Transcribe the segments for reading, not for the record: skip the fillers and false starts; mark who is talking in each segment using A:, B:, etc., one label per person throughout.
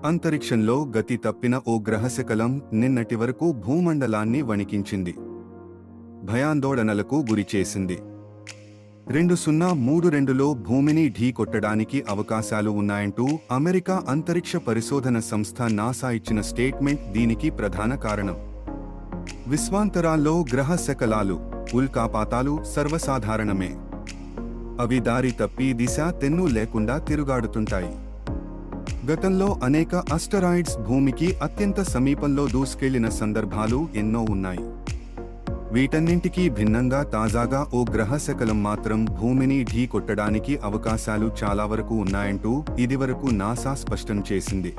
A: అంతరిక్షంలో గతి తప్పిన ఓ గ్రహశకలం నిన్నటి వరకు భూమండలాన్ని వణికించింది, భయాందోళనలకు గురిచేసింది. 2032లో భూమిని ఢీకొట్టడానికి అవకాశాలు ఉన్నాయంటూ అమెరికా అంతరిక్ష పరిశోధన సంస్థ నాసా ఇచ్చిన స్టేట్మెంట్ దీనికి ప్రధాన కారణం. విశ్వాంతరాల్లో గ్రహ శకలాలు, ఉల్కాపాతాలు సర్వసాధారణమే. అవి దారి తప్పి దిశ తెన్ను లేకుండా తిరుగాడుతుంటాయి. గతంలో అనేక అస్టరాయిడ్స్ భూమికి అత్యంత సమీపంలో దూసుకెళ్లిన సందర్భాలు ఎన్నో ఉన్నాయి. వీటన్నింటికీ భిన్నంగా తాజాగా ఓ గ్రహశకలం మాత్రం భూమిని ఢీకొట్టడానికి అవకాశాలు చాలా వరకు ఉన్నాయంటూ ఇదివరకు నాసా స్పష్టం చేసింది.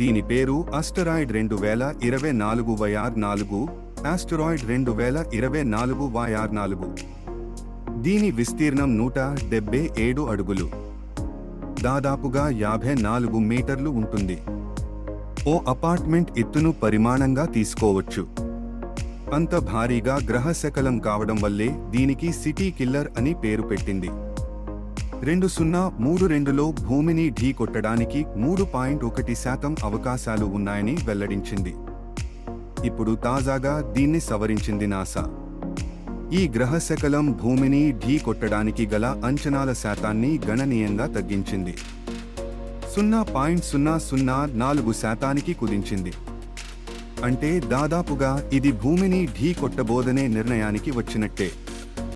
A: దీని పేరు అస్టరాయిడ్ 2024 YR4, ఆస్టరాయిడ్ 2024 YR4. దీని విస్తీర్ణం 177 అడుగులు, దాదాపుగా 54 మీటర్లు ఉంటుంది. ఓ అపార్ట్మెంట్ ఎత్తును పరిమాణంగా తీసుకోవచ్చు. అంత భారీగా గ్రహశకలం కావడం వల్లే దీనికి సిటీ కిల్లర్ అని పేరు పెట్టింది. 2032లో భూమిని ఢీకొట్టడానికి 3.1% అవకాశాలు ఉన్నాయని వెల్లడించింది. ఇప్పుడు తాజాగా దీన్ని సవరించింది నాసా. ఈ గ్రహశకలం భూమిని ఢీకొట్టడానికి గల అంచనాల శాతాన్ని గణనీయంగా తగ్గించింది. 0.004% కుదించింది. అంటే దాదాపుగా ఇది భూమిని ఢీకొట్టబోదనే నిర్ణయానికి వచ్చినట్టే.